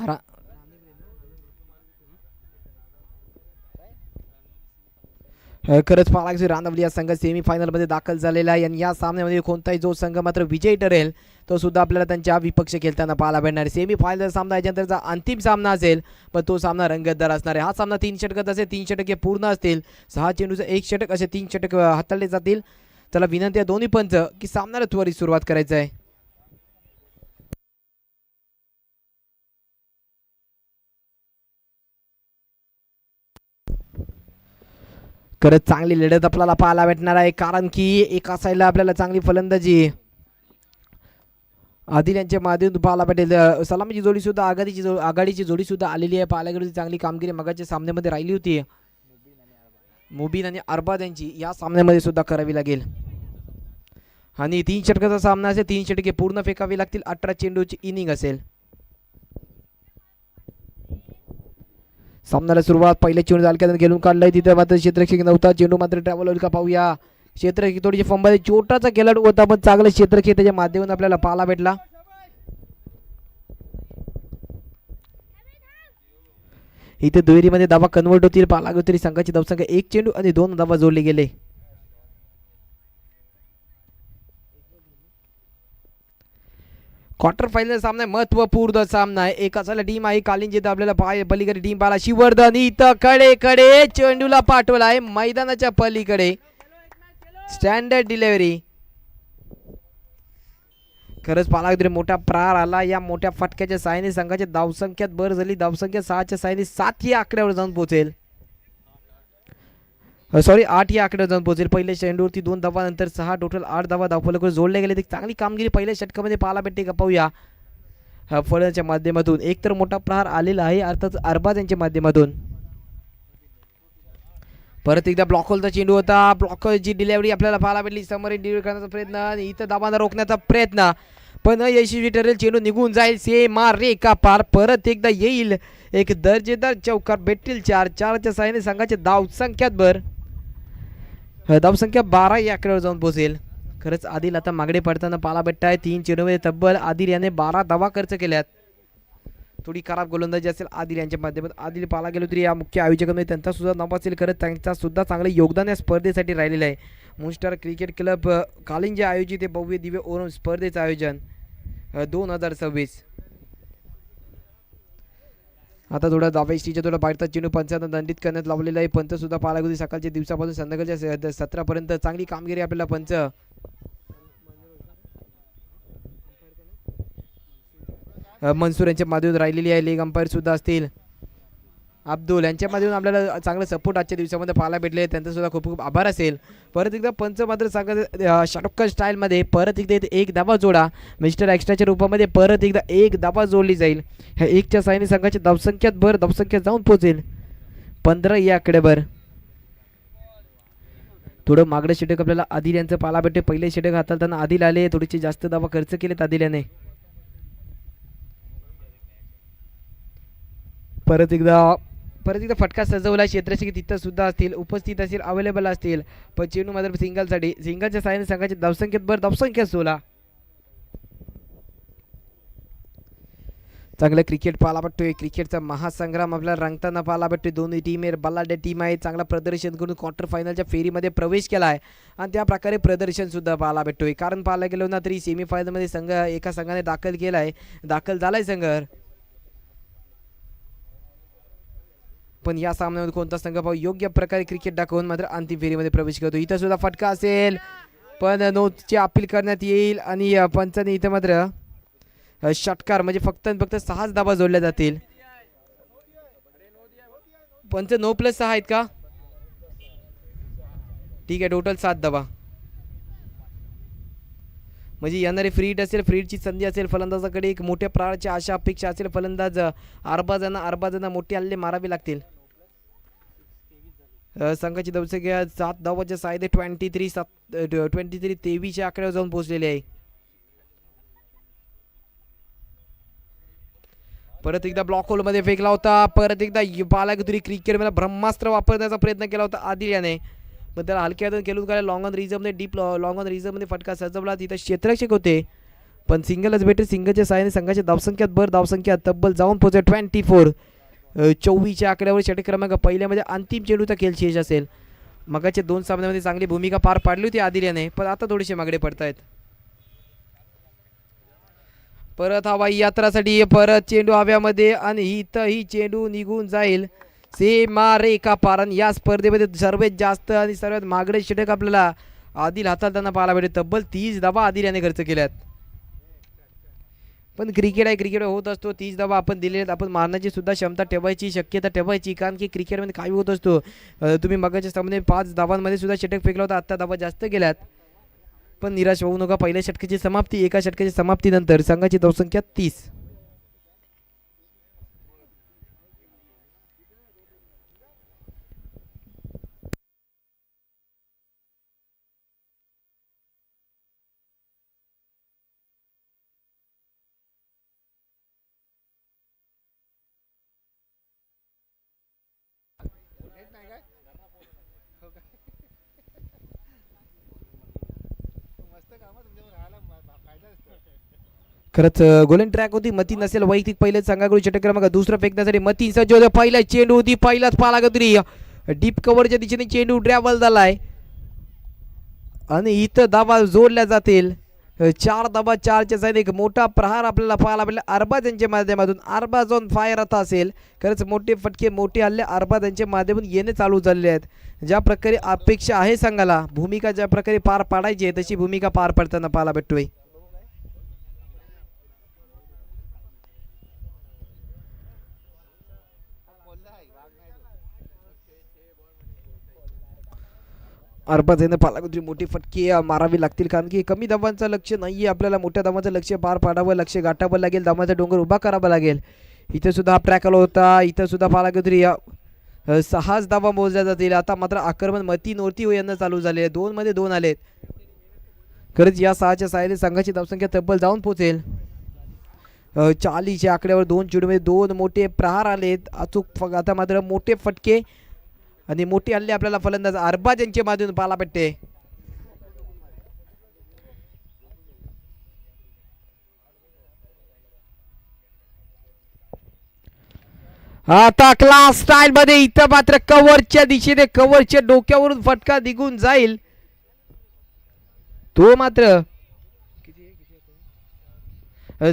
रा- खरंच पालाक्षी रानवली या संघ सेमीफायनलमध्ये दाखल झालेला आहे आणि या सामन्यामध्ये कोणताही जो संघ मात्र विजयी ठरेल तो सुद्धा आपल्याला त्यांच्या विपक्ष खेळताना पाहायला भेटणार आहे. सेमीफायनल सामना याच्यानंतरचा अंतिम सामना असेल, पण तो सामना रंगतदार असणार आहे. हा सामना 3 षटकात असेल, 3 षटके पूर्ण असतील, 6 चेंडूचं 1 षटक असे 3 षटक हाताळले जातील. चला विनंती आहे दोन्ही पंच की सामन्याला त्वरित सुरुवात करायचं आहे. खरंच चांगली लढत आपल्याला पाहायला भेटणार आहे, कारण की एका साईडला आपल्याला चांगली फलंदाजी आदिल यांच्या माध्यमातून पाहायला भेटेल. सलामीची जोडी सुद्धा आघाडीची जोडी सुद्धा आलेली आहे. पाहायला चांगली कामगिरी मगाच्या सामन्यामध्ये राहिली होती. मुबीन आणि अरबाज यांची या सामन्यामध्ये सुद्धा करावी लागेल आणि 3 षटकाचा सामना असेल, 3 षटके पूर्ण फेकावी लागतील. 18 चेंडूची इनिंग असेल. सामन्याला सुरुवात पहिले चेंडू झाल्यानंतर घेऊन काढलाय, तिथे मात्र क्षेत्ररक्षक नव्हता. चेंडू मात्र ट्रॅव्हल होईल का पाहूया. क्षेत्ररक्षक थोडीशी फंबामध्ये छोटाचा खेळाडू होता, पण चांगलं क्षेत्ररक्षक त्याच्या माध्यमातून आपल्याला पाहायला भेटला. इथे दुहेरीमध्ये धावा कन्वर्ट होतील. पाहायला तरी संघाची धावसंख्या 1 चेंडू आणि 2 धावा जोडले गेले. क्वार्टर फायनल सामना महत्वपूर्ण सामना आहे. एका साला टीम आहे कालिंजी, आपल्याला पलीकडे टीम पाहिला शिवर्धन इथं कडे चेंडूला पाठवला आहे मैदानाच्या पलीकडे. Standard delivery. खरंच पाहायला तरी मोठा प्रहार आला. या मोठ्या फटक्याच्या साहाय्याने संघाच्या धावसंख्यात भर झाली. धावसंख्या 6च्या साहाय्याने 7 या आकड्यावर जाऊन पोहोचेल. 8 या आकड्यावर जाऊन पोहोचेल. पहिल्या चेंडूवरती 2 धावा, नंतर 6, टोटल 8 धावा धावफलकावर जोडले गेले. चांगली कामगिरी पहिल्या षटकामध्ये पाहायला भेटते का पाहूया. फळाच्या माध्यमातून एक तर मोठा प्रहार आलेला आहे, अर्थात अरबाज यांच्या माध्यमातून. परत एकदा ब्लॉक होलचा चेंडू होता. ब्लॉकची डिलिव्हरी आपल्याला पाहायला भेटली. समोर डिलिव्हरी करण्याचा प्रयत्न आणि इथं धावांना रोखण्याचा प्रयत्न, पण यशस्वी ठरेल. चेंडू निघून जाईल. मार रे का पार. परत एकदा येईल एक दर्जेदार चौकार भेटतील. 4च्या साहाय्याने संघाच्या धावसंख्यात भर. धावसंख्या 12 या आकड्यावर जाऊन पोहोचेल. खरंच आदिल आता मागडे पडताना पाहायला भेटत आहे. 3 चेंडूमध्ये तब्बल आदिल याने 12 धावा खर्च केल्यात. थोडी खराब गोलंदाजी असेल आदिल यांच्या माध्यमातून. आदिल पाहायला गेलो तरी या मुख्य आयोजकांमध्ये त्यांचा सुद्धा नाव असेल. खरंच त्यांचा सुद्धा चांगलं योगदान या स्पर्धेसाठी राहिलेलं आहे. मूनस्टार क्रिकेट क्लब कालिंजी आयोजित हे भव्य दिव्य ओरम स्पर्धेचं आयोजन 2026. आता थोडा दावेस्टीच्या थोडा बाहेरचा चेंडू पंचांना दंडित करण्यात लावलेला आहे. पंच सुद्धा पाहायला गेलो सकाळच्या दिवसापासून संध्याकाळच्या 17पर्यंत चांगली कामगिरी आपल्याला पंच मनसूर यांच्या माध्यमातून राहिलेली आहे. लेग अंपायर सुद्धा असतील अब्दुल यांच्या माध्यमातून आपल्याला चांगलं सपोर्ट आजच्या दिवसामध्ये पाहायला भेटले. त्यांचा सुद्धा खूप खूप आभार असेल. परत एकदा पंच मात्र सांगत शाहरुख स्टाईलमध्ये परत एकदा एक धावा जोडा मिस्टर एक्स्ट्राच्या रूपामध्ये. परत एकदा एक धावा जोडली जाईल. ह्या 1च्या साहाय्याने संघाच्या धावसंख्यात भर. धावसंख्या जाऊन पोहोचेल 15 या आकड्यावर. थोडं मागडं षटक आपल्याला आदिल यांचं पाहायला भेटते. पहिले षटक हाताळताना आदिल आले, थोडीशी जास्त धावा खर्च केलेत आदिल याने. परत एकदा फटका सजवला. क्षेत्ररक्षक तिथं सुद्धा असतील, उपस्थित असतील, अवेलेबल असतील. पण चेंडू मात्र सिंगलसाठी. सिंगलच्या साहाय्याने संघाच्या धावसंख्येत भर. धावसंख्या 16. चांगलं क्रिकेट पाहायला भेटतोय. क्रिकेटचा महासंग्राम आपल्याला रंगताना पाहायला भेटतोय. दोन्ही टीम बलाढ्य टीम आहे. चांगला प्रदर्शन करून क्वार्टर फायनलच्या फेरीमध्ये प्रवेश केला आहे आणि त्या प्रकारे प्रदर्शन सुद्धा पाहायला भेटतोय. कारण पाहायला गेलो ना तरी सेमीफायनलमध्ये संघ एका संघाने दाखल झालाय संघ, पण या सामन्यामध्ये कोणता संघ योग्य प्रकारे क्रिकेट दाखवून मात्र अंतिम फेरीमध्ये प्रवेश करतो. इथं सुद्धा फटका असेल, पण नोची अपील करण्यात येईल आणि पंचाने इथं मात्र षटकार म्हणजे फक्त 6च धावा जोडल्या जातील. पंच 9+6 आहेत का? ठीक आहे, टोटल 7 धावा. म्हणजे येणारे फ्री हिट असेल, फ्री हिटची संधी असेल फलंदाजाकडे. एक मोठ्या प्रकारची आशा अपेक्षा असेल फलंदाज अरबाजांना मोठे हल्ले मारावे लागतील. संघाची धावसंख्या 7 धावाच्या साहाय्याने 23 च्या आकड्यावर जाऊन पोहोचलेले आहे. परत एकदा ब्लॉक होल मध्ये फेकला होता. परत एकदा बालागुरी क्रिकेट मध्ये ब्रह्मास्त्र वापरण्याचा प्रयत्न केला होता आदिल याने, पण त्याला हलक्या हाताने खेळून काढला. लॉंग ऑन रिझर्व मध्ये फटका सजवला. तिथे क्षेत्ररक्षक होते पण सिंगलच भेटेल. सिंगलच्या साहाय्याने संघाच्या धावसंख्यात भर. धावसंख्या तब्बल जाऊन पोहोचेल 24. 24च्या आकड्यावर षटक क्रमांक पहिल्यामध्ये अंतिम चेंडूचा खेळ शेष असेल. मगाच्या 2 सामन्यामध्ये चांगली भूमिका पार पाडली होती आदिल याने, पण आता थोडेसे मागडे पडतायत. परत हवाई यात्रासाठी परत चेंडू हव्यामध्ये आणि इथंही चेंडू निघून जाईल सीमा रेखा पार. आणि या स्पर्धेमध्ये सर्वात जास्त आणि सर्वात मागडे षटक आपल्याला आदिल हाताळताना पाहायला भेटेल. तब्बल 30 धावा आदिल याने खर्च केल्यात. पण क्रिकेट आहे, क्रिकेट होत असतो. 30 धावा आपण दिलेत. आपण मारण्याची सुद्धा क्षमता ठेवायची, शक्यता ठेवायची, कारण की क्रिकेटमध्ये काही होत असतो. तुम्ही मगाच्या सामने 5 धावांमध्ये सुद्धा षटक फेकला होता, आत्ता धावा जास्त गेल्यात. पण निराश होऊ नका. पहिल्या षटकाची समाप्ती, एका षटकाची समाप्तीनंतर संघाची धावसंख्या 30. खरंच गोल्डन ट्रॅक होती. मतीन नसेल वैयक्तिक पहिलेच संघाकडून षटक क्रमांक दुसरं फेकण्यासाठी मतीन सज्ज होता. पहिला चेंडू होती, पहिलाच पालागतरी डीप कव्हरच्या दिशेने चेंडू ट्रॅव्हल झालाय आणि इथं धावा जोडल्या जातील. 4 धावा, 4च्या साईड एक मोठा प्रहार आपल्याला पाहायला भेटला अरबाज यांच्या माध्यमातून. अरबाज ऑन फायर आता असेल. खरंच मोठे फटके, मोठे हल्ले अरबाज यांच्या माध्यमातून येणे चालू झालेले आहेत. ज्या प्रकारे अपेक्षा आहे संघाला, भूमिका ज्या प्रकारे पार पाडायची आहे तशी भूमिका पार पडताना पाहायला भेटतोय. अरबाज याने पालाकुत्री मोठी फटके मारावी लागतील, कारण की कमी धावांचं लक्ष नाहीये आपल्याला. मोठ्या धावांचं लक्ष पार पाडावं, लक्ष गाठावं लागेल, धावांचा डोंगर उभा करावा लागेल. इथं सुद्धा हा ट्रॅक आला होता. इथं सुद्धा पालाकुत्री 6 धावा मोजल्या जातील. आता मात्र आक्रमण मतीनवरती यांना चालू झाले. 2 मध्ये 2 आलेत. खरंच या 6च्या साहाय्याने संघाची धावसंख्या तब्बल जाऊन पोहोचेल 40च्या आकड्यावर. 2 चेंडूमध्ये 2 मोठे प्रहार आलेत अचूक. आता मात्र मोठे फटके आणि मोठी हल्ले आपल्याला फलंदाज अरबाज यांच्या माध्यमातून पाहायला भेटते. आता क्लास स्टाईल मध्ये इथं मात्र कव्हरच्या दिशेने, कव्हरच्या डोक्यावरून फटका निघून जाईल. तो मात्र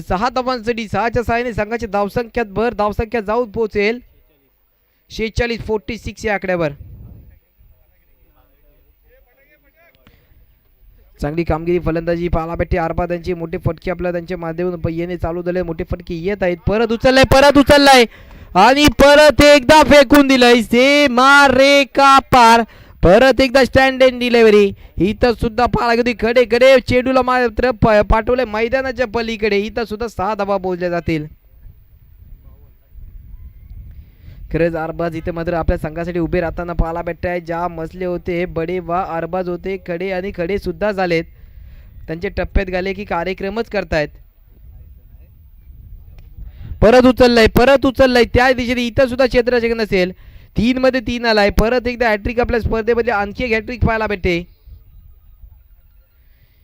6 धावांसाठी 6च्या साहाय्याने संघाच्या धावसंख्यात भर. धावसंख्या जाऊन पोहोचेल 46 या आकड्यावर. चांगली कामगिरी फलंदाजी पाहायला भेटते अरबाज यांची. मोठे फटके आपल्याला त्यांच्या माध्यमातून येणे चालू झाले. मोठे फटके येत आहेत. परत उचललाय आणि परत एकदा फेकून दिलंय सीमा रेखा पार. परत एकदा स्टँड एंड डिलिव्हरी. इथं सुद्धा पाहायला कडे कडे चेंडूला मात्र पाठवले मैदानाच्या पलीकडे. इथं सुद्धा 6 धावा मोजल्या जातील. खरंच अरबाज इथे मात्र आपल्या संघासाठी उभे राहताना पाहायला भेटत आहे. ज्या मसले होते बडे वा अरबाज होते, खडे आणि खडे सुद्धा झालेत. त्यांचे टप्प्यात गेले की कार्यक्रमच करतायत. परत उचललाय त्या दिशेने. इथं सुद्धा क्षेत्ररक्षक नसेल. 3 मध्ये 3 आलाय. परत एकदा हॅट्रिक आपल्या स्पर्धेमध्ये आणखी एक हॅट्रिक पाहायला भेटते.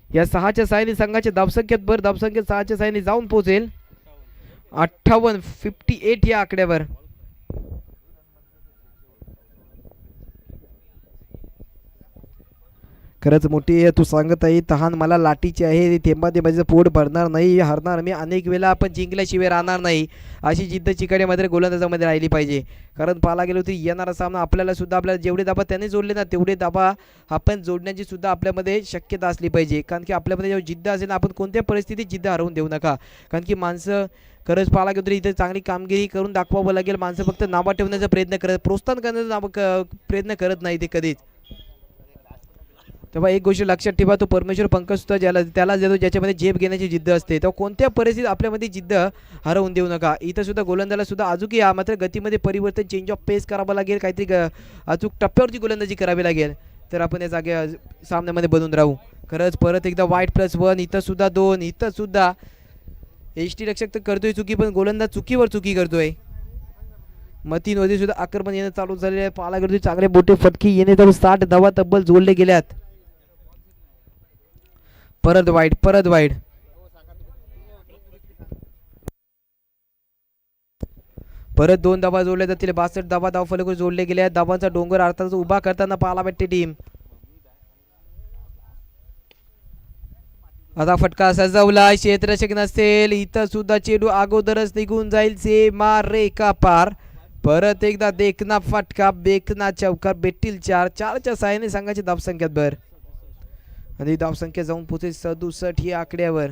या 6च्या साहाय्याने संघाच्या धावसंख्येत भर. धावसंख्येत 6च्या साहाय्याने जाऊन पोहोचेल 58 या आकड्यावर. खरंच मोठी तू सांगत आहे तहान मला लाटीची आहे. थेंबा थेंबाचं पोट भरणार नाही, हरणार मी अनेक वेळा, आपण जिंकल्याशिवाय राहणार नाही, अशी जिद्द चिकाटी मात्र गोलंदाजामध्ये राहिली पाहिजे. कारण पाहायला गेलो तरी येणारा सामना आपल्याला सुद्धा, आपल्याला जेवढे दाबा त्याने जोडले ना तेवढे दाबा आपण जोडण्याची सुद्धा आपल्यामध्ये शक्यता असली पाहिजे. कारण की आपल्यामध्ये जेव्हा जिद्द असेल आपण कोणत्या परिस्थितीत जिद्द हरवून देऊ नका. कारण की माणसं खरंच पाहायला गेलो तरी इथे चांगली कामगिरी करून दाखवावं लागेल. माणसं फक्त नावा ठेवण्याचा प्रयत्न करत, प्रोत्साहन करण्याचा प्रयत्न करत नाही ते कधीच. तेव्हा एक गोष्ट लक्षात ठेवा, तो परमेश्वर पंकज सुद्धा ज्याला त्याला देतो ज्याच्यामध्ये झेप घेण्याची जिद्द असते. तेव्हा कोणत्या परिस्थितीत आपल्यामध्ये जिद्द हरवून देऊ नका. इथं सुद्धा गोलंदाजाला सुद्धा अजून या मात्र गतीमध्ये परिवर्तन, चेंज ऑफ पेस करावं लागेल. काहीतरी अचूक टप्प्यावरची गोलंदाजी करावी लागेल तर आपण या जागे सामन्यामध्ये बनून राहू. खरंच परत एकदा वाईट +1. इथं सुद्धा 2. इथं सुद्धा एसटी रक्षक तर करतोय चुकी, पण गोलंदाज चुकीवर चुकी करतोय. मतीनमध्ये सुद्धा आक्रमण येणं चालू झालेलं आहे. पाहायला गेलो चांगले मोठे फटके येणे तर 60 धावा तब्बल जोडले गेल्यात. परत वाईट परत 2 धावा जोडल्या जातील. 62 धावा धावफलकावर जोडले गेले आहेत. धावांचा डोंगर अर्थातच उभा करताना पाहायला भेटते टीम. आता फटका सजवला, क्षेत्ररक्षक नसेल इथं सुद्धा चेंडू अगोदरच निघून जाईल. सीमा रेखा पार. परत एकदा देखना फटका, बेकना चौकार, भेटतील 4. 4च्या साहाय्याने संघाची धावसंख्यात भर आणि धावसंख्या जाऊन पोहोचेल 67 ही आकड्यावर.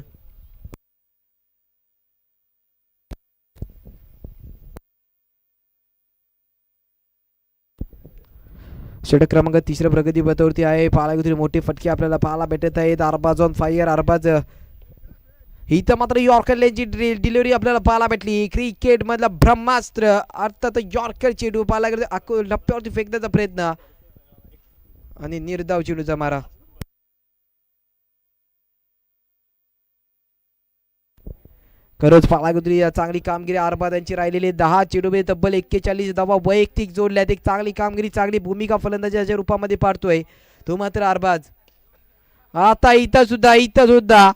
षटक क्रमांक 3 प्रगती पथावरती आहे. पाहायला मोठे फटके आपल्याला पाहायला भेटत आहेत. Arbaaz on fire. अरबाज इथं मात्र यॉर्करची डिलिव्हरी आपल्याला पाहायला भेटली. क्रिकेट मधला ब्रह्मास्त्र अर्थात यॉर्कर चेंडू पाहायला गेलं लप्प्यावरती फेकण्याचा प्रयत्न आणि निर्धाव चेंडूचा मारा. खरंच पाहायला चांगली कामगिरी अरबाज यांची राहिलेली. 10 चेंडूमध्ये तब्बल 41 धावा वैयक्तिक जोडल्यात. एक चांगली कामगिरी, चांगली भूमिका फलंदाजाच्या रूपामध्ये पाडतोय तो मात्र अरबाज. आता इथं सुद्धा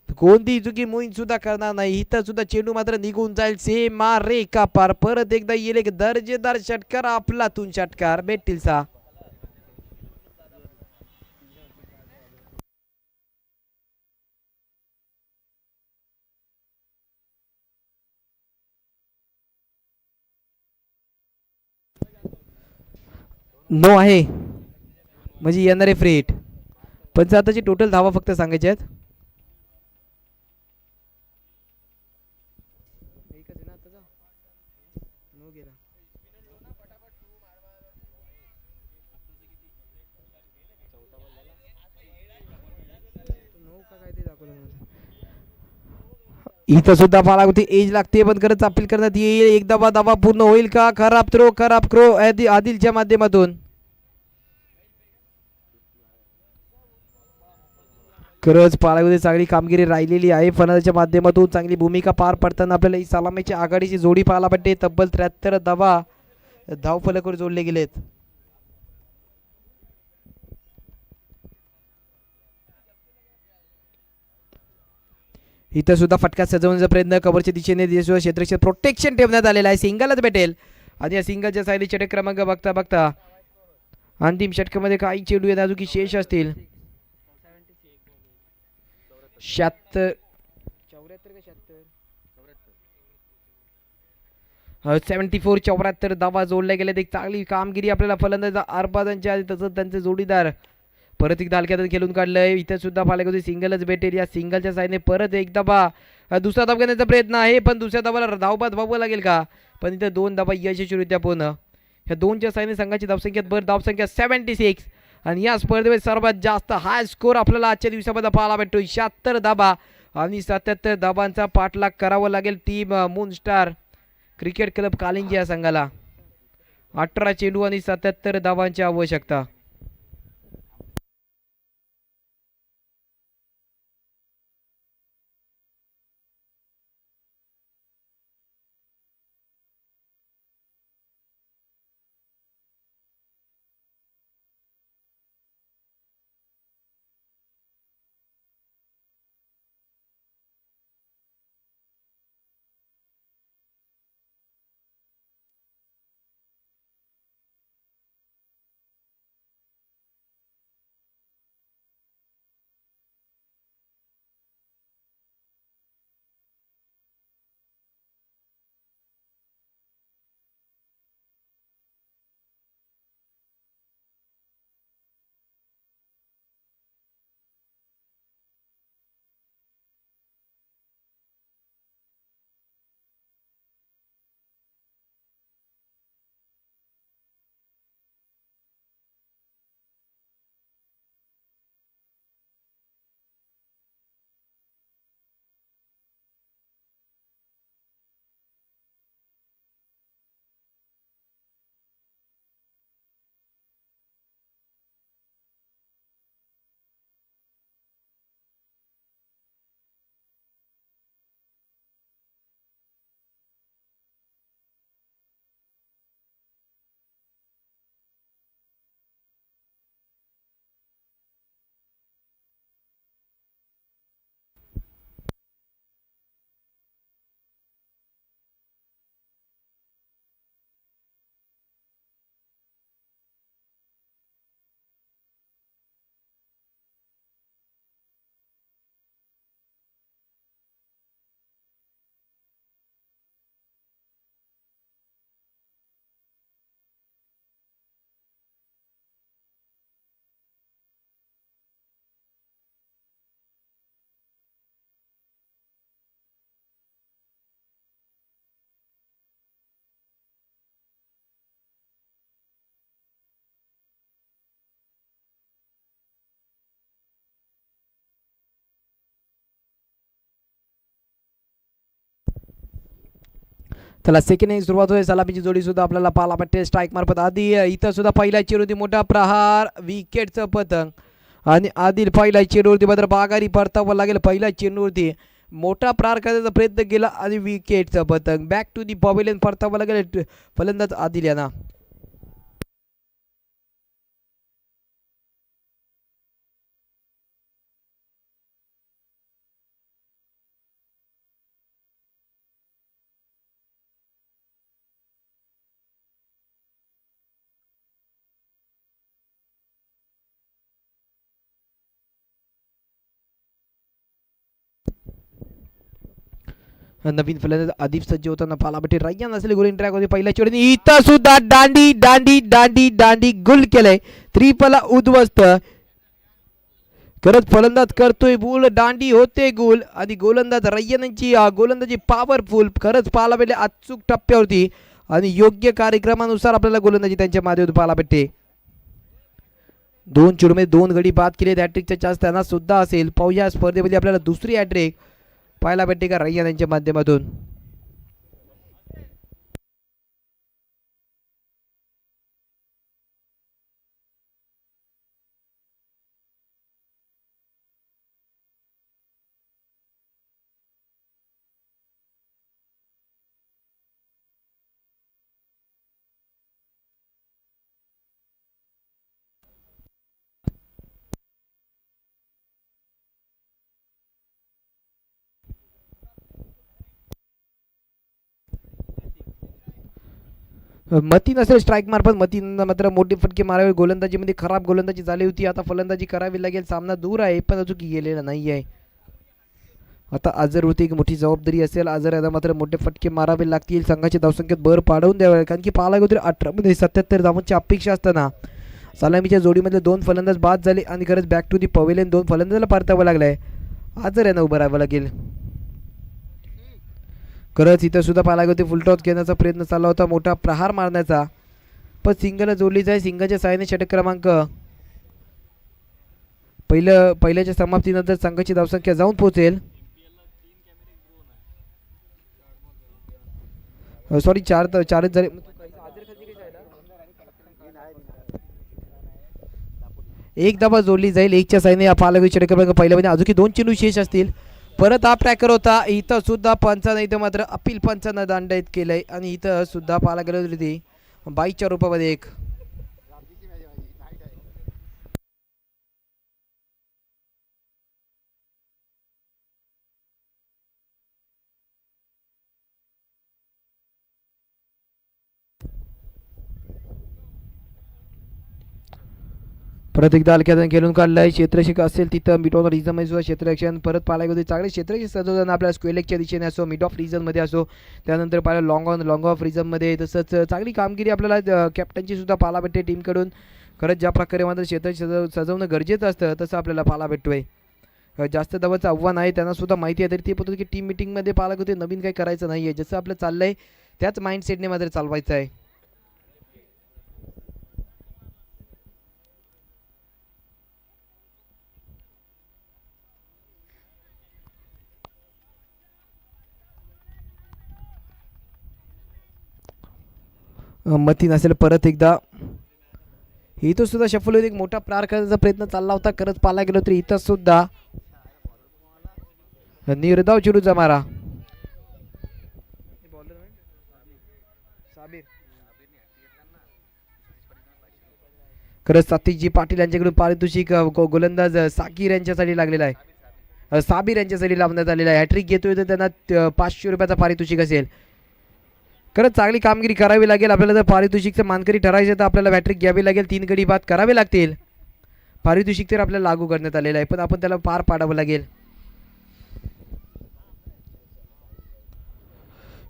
कोणती चुकी मोहीम सुद्धा करणार नाही. इथं सुद्धा चेंडू मात्र निघून जाईल. सीमा रेखा पार. परत एकदा येईल एक दर्जेदार षटकार, आपलातून षटकार, भेटतील 6. नो आहे म्हणजे येणारे फ्रीट. पण आताची टोटल धावा फक्त सांगायचे आहेत. इथं सुद्धा पाहायला होती एज लागते, पण करत अपील करण्यात येईल. एक धावा पूर्ण होईल का? खराब थ्रो आदिलच्या माध्यमातून. खरंच पाहायला चांगली कामगिरी राहिलेली आहे. फलंदाच्या माध्यमातून चांगली भूमिका पार पडताना आपल्याला ही सलामीची आघाडीची जोडी पाहायला भेटते. तब्बल 73 धावा धावफलकावर जोडले गेलेत. इथं सुद्धा फटका सजवण्याचा प्रयत्न कव्हरच्या दिशेने क्षेत्ररक्षक प्रोटेक्शन ठेवण्यात आलेला आहे. सिंगलच भेटेल आणि या सिंगलच्या सायली षटक क्रमांक बघता अंतिम षटकामध्ये काही चेंडू आहेत अजून की शेष असतील. 76 74 धावा जोडल्या गेल्यात. एक चांगली कामगिरी आपल्याला फलंदाज अरबाजांच्या आधी, तसंच त्यांचे जोडीदार परत एकदा हलक्यात खेळून काढलंय. इथं सुद्धा पाहायला गेलो सिंगलच भेटेल. या सिंगलच्या साईडने परत एक धावा, दुसरा धाव घेण्याचा प्रयत्न आहे, पण दुसऱ्या धावाला धावबाद व्हावं लागेल का? पण इथं 2 धावा यशस्वीरित्या पूर्ण. ह्या 2च्या साईडने संघाची धावसंख्येत भर. धावसंख्या 76 आणि या स्पर्धेमध्ये सर्वात जास्त हाय स्कोर आपल्याला आजच्या दिवसामध्ये पाहायला भेटतो. 76 धावा आणि 77 धावांचा पाठलाग करावा लागेल team moon star cricket club Kalinji या संघाला. 18 चेंडू आणि 77 धावांची आवश्यकता. चला सेकंड इनिंग सुरुवात होईल. सलामीची जोडी सुद्धा आपल्याला पाहायला भेटते स्ट्राईक मार्फत. आधी इथं सुद्धा पहिला चेंडूवरती मोठा प्रहार, विकेटचं पतंग आणि आदिल पहिला चेंडूवरती मात्र बागारी परतावं लागेल. पहिला चेंडूवरती मोठा प्रहार करण्याचा प्रयत्न केला आणि विकेटचं पतंग. बॅक टू दी पवेलियन परतावं लागेल फलंदाज आदिल यांना. नवीन फलंदाज आदिप सज्ज होताना पाहायला भेटेल. रय्यान असले गोलिंग ट्रॅक होते पहिल्या चेंडूने. इथं सुद्धा दांडी दांडी दांडी दांडी गुल केलंय. त्रिफला उद्ध्वस्त करत फलंदाज करतोय गुल, दांडी होते गुल आणि गोलंदाज रय्यानची गोलंदाजी पॉवरफुल खरंच पाहायला भेटले अचूक टप्प्यावरती आणि योग्य कार्यक्रमानुसार आपल्याला गोलंदाजी त्यांच्या माध्यमातून पाहायला भेटते. 2 चेंडूमध्ये 2 गडी बाद केले. हॅट्रिकचा चान्स त्यांना सुद्धा असेल. पाहूया स्पर्धेमध्ये आपल्याला दुसरी हॅट्रिक पाहायला भेटते का रय्यान यांच्या माध्यमातून. मतीन असेल स्ट्राईक मार्फत. मतीन मात्र मोठे फटके मारावे. गोलंदाजीमध्ये खराब गोलंदाजी झाली होती. आता फलंदाजी करावी लागेल. सामना दूर आहे पण अजून गेलेला नाही आहे. आता आजरवरती एक मोठी जबाबदारी असेल. आजर याला मात्र मोठे फटके मारावे लागतील. संघाची धावसंख्येत भर पाडवून द्यावे कारण की पाहायला गेलो तरी 18 मध्ये 77 धावांची अपेक्षा असताना सलामीच्या जोडीमधले 2 फलंदाज बाद झाले आणि खरंच बॅक टू दी पवेलियन 2 फलंदाजाला परतावं लागलंय. आजर यांना उभं राहावं लागेल. खरंच इथं सुद्धा पाहायला गेलो फुलटॉस घेण्याचा प्रयत्न चालला होता. मोठा प्रहार मारण्याचा पण सिंगल जोडली जाईल. सिंगलच्या साहाय्याने षटक क्रमांक पहिल्याच्या समाप्तीनंतर संघाची धावसंख्या जाऊन पोहोचेल. सॉरी चारच झाले. एक धावा जोडली जाईल. 1च्या साहाय्याने पाहायला गेलो षटक क्रमांक पहिल्यामध्ये अजून 2 चेंडू शेष असतील. परत हा ट्रॅकर होता. इथं सुद्धा पंचानं इथं मात्र अपील पंचानं दंडित केलंय आणि इथं सुद्धा पाहायला गेलो तरी 22च्या रूपामध्ये एक. परत एकदा हलक्यातून खेळून काढलाय. क्षेत्ररक्षक असेल तिथं मिड ऑफ रिझन मध्ये सुद्धा क्षेत्ररक्षण परत पाहायला गेलो चांगले क्षेत्ररक्षक सजवताना आपल्या स्क्वेलेकच्या दिशेने असो, मिड ऑफ रिझनमध्ये असो, त्यानंतर पाहिलं लॉंग ऑफ रिझनमध्ये. तसंच चांगली कामगिरी आपल्याला कॅप्टनची सुद्धा पाहायला भेटते टीमकडून. खरंच ज्या प्रकारे मात्र क्षेत्र सजवणं गरजेचं असतं तसं आपल्याला पाहायला भेटतोय. जास्त धावाचं आव्हान आहे त्यांना सुद्धा माहिती आहे. तरी ते पद्धती की टीम मिटिंगमध्ये पाहायला गेलो नवीन काही करायचं नाही आहे. जसं आपलं चाललंय त्याच माइंडसेटने मात्र चालवायचं आहे. मतीन असेल परत एकदा. इथं सुद्धा शफल एक मोठा प्रहार करण्याचा प्रयत्न चालला होता. खरंच पाहायला गेलो तरी इथं सुद्धा निर्धाव चेंडूचा मारा. खरंच सात्विकजी पाटील यांच्याकडून पारितोषिक गोलंदाज साकीर यांच्यासाठी लागलेला आहे. साबीर यांच्यासाठी लावण्यात आलेला आहे. हॅट्रिक घेतोय तर त्यांना 500 रुपयाचा पारितोषिक असेल. खरंच चांगली कामगिरी करावी लागेल आपल्याला. जर पारितोषिकचं मानकरी ठरायचं तर आपल्याला हॅट्रिक घ्यावी लागेल. 3 गडी बाद करावे लागतील. पारितोषिक तर आपल्याला लागू करण्यात आलेलं आहे पण आपण त्याला पार पाडावं लागेल.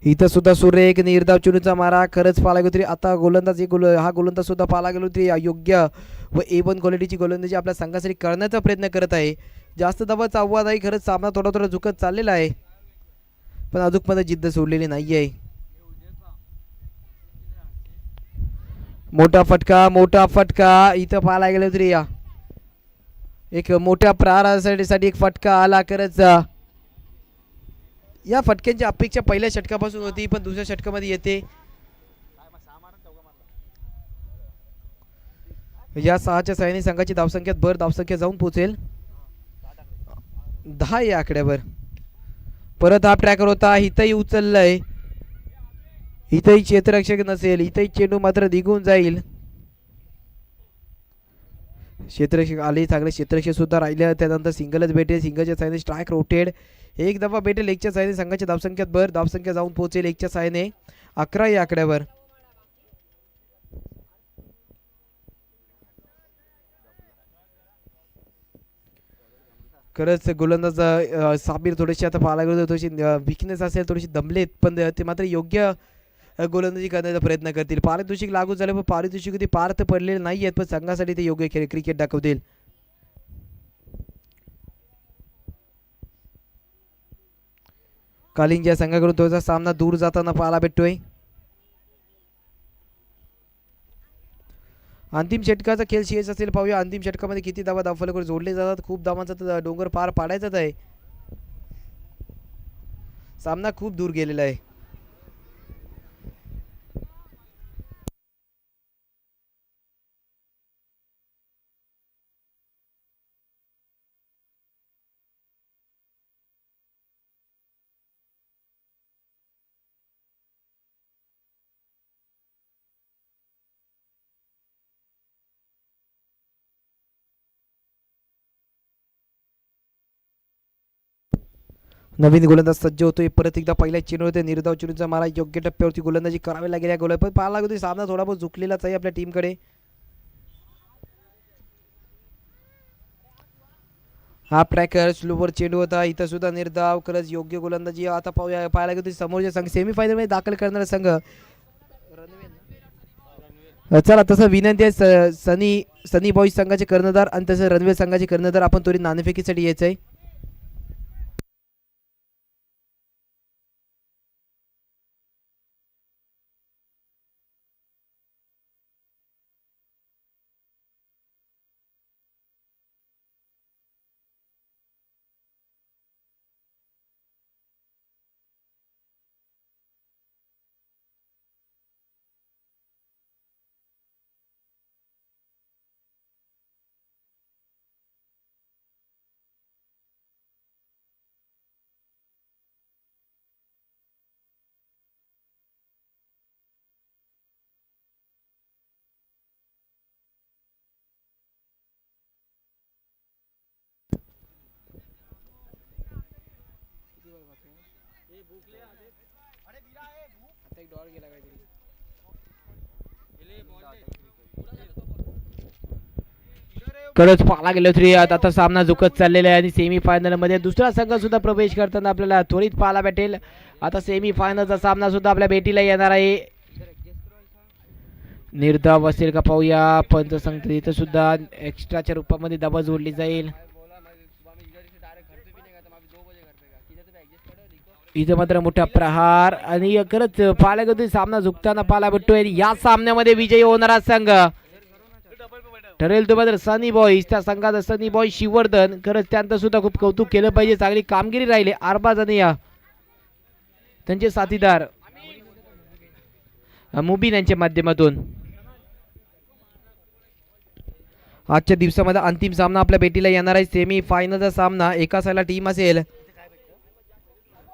इथं सुद्धा सूर्य एक निर्धाव चेंडूचा मारा. खरंच पाहायला गेलो तरी आता गोलंदाज हा गोलंदाज सुद्धा पाहायला गेलो तरी योग्य व A1 क्वालिटीची गोलंदाजी आपल्या संघासाठी करण्याचा प्रयत्न करत आहे. जास्त धावाचा आव्हान आहे. खरंच सामना थोडा झुकत चाललेला आहे पण अजून मध्ये जिद्द सोडलेली नाही आहे. मोठा फटका इथं पाहायला गेलो तरी एक मोठ्या प्रहारासाठी एक फटका आला. खरंच या फटक्यांची अपेक्षा पहिल्या षटकापासून होती, पण दुसऱ्या षटकामध्ये येते. या 6च्या साहाय्याने संघाची धावसंख्यात भर धावसंख्या जाऊन पोहोचेल 10 या आकड्यावर. परत हा ट्रॅकर होता, इथंही उचललंय, इथंही क्षेत्ररक्षक नसेल, इथंही चेंडू मात्र निघून जाईल. क्षेत्ररक्षक आले, चांगले क्षेत्ररक्षक सुद्धा राहिले. त्यानंतर सिंगलच भेटेल, सिंगलच्या साहाय्याने स्ट्राईक रोटेड, एक दफा भेटेल. 1च्या साहाय्याने संघाच्या धावसंख्यात भर धावसंख्या जाऊन पोहोचेल 1च्या साहाय्याने 11 या आकड्यावर. खरंच गोलंदाज साबिर थोडेसे आता पाहायला गेलो थोडीशी विकनेस असेल, थोडीशी दमलेत, पण ते मात्र योग्य गोलंदाजी करण्याचा प्रयत्न करतील. पारितोषिक लागू झाले, पण पारितोषिक ते पार तर पडलेले नाही आहेत, पण संघासाठी ते योग्य खेळ क्रिकेट दाखवतील. कालिंग या संघाकडून थोडासा सामना दूर जाताना पाहायला भेटतोय. अंतिम षटकाचा खेळ शेष असेल, पाहूया अंतिम षटकामध्ये किती धावा धावफलकावर जोडले जातात. खूप धावांचा डोंगर पार पाडायचाच आहे, सामना खूप दूर गेलेला आहे. नवीन गोलंदाज सज्ज होतोय. परत एकदा पहिल्या चेंडूवर निर्धाव चेंडूचा मारा योग्य टप्प्यावरती गोलंदाजी करावी लागेल या गोलंदाज, पण पाहायला लागतो सामना थोडा बहुत झुकलेलाच आहे आपल्या टीमकडे. हा ट्रॅकर स्लोवर चेंडू होता, इथं सुद्धा निर्धाव खरंच योग्य गोलंदाजी. आता पाहूया पाहायला गेलो समोरच्या संघ सेमीफायनल मध्ये दाखल करणारा संघ. चला तसं विनंती आहे सनी बॉईज संघाचे कर्णधार आणि तसं रणवीर संघाचे कर्णधार आपण थोडी नाणेफेकीसाठी यायचं आहे. खरंच पाहायला गेलो तरी आता सामना झुकत चाललेला आहे आणि सेमीफायनल मध्ये दुसरा संघ सुद्धा प्रवेश करताना आपल्याला त्वरित पाहायला भेटेल. आता सेमीफायनलचा सामना सुद्धा आपल्या भेटीला येणार आहे. निर्धाव असेल का पाहूया. पंच सांगतो इथं सुद्धा एक्स्ट्राच्या रूपामध्ये दबा जोडली जाईल. इथं मात्र मोठा प्रहार आणि खरंच पाहायला गेलो सामना झुकताना पाहायला भेटतोय. या सामन्यामध्ये विजयी होणारा संघ ठरेल तो मात्र सनी बॉईज. त्या संघाचा सनी बॉईज शिवर्धन. खरंच त्यांचं सुद्धा खूप कौतुक केलं पाहिजे, चांगली कामगिरी राहिली. अरबाज आणि त्यांचे साथीदार मुबीन यांच्या माध्यमातून आजच्या दिवसामध्ये अंतिम सामना आपल्या भेटीला येणार आहे. सेमी फायनलचा सामना. एका साईडला टीम असेल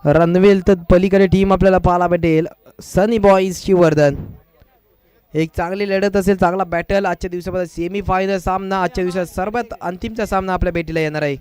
रणवेल, तर पलीकडे टीम आपल्याला पाहायला भेटेल सनी बॉईज शिवर्धन. एक चांगली लढत असेल, चांगला बॅटल आजच्या दिवसामध्ये. सेमी फायनल सामना आजच्या दिवसात सर्वात अंतिमचा सामना आपल्या भेटीला येणार आहे.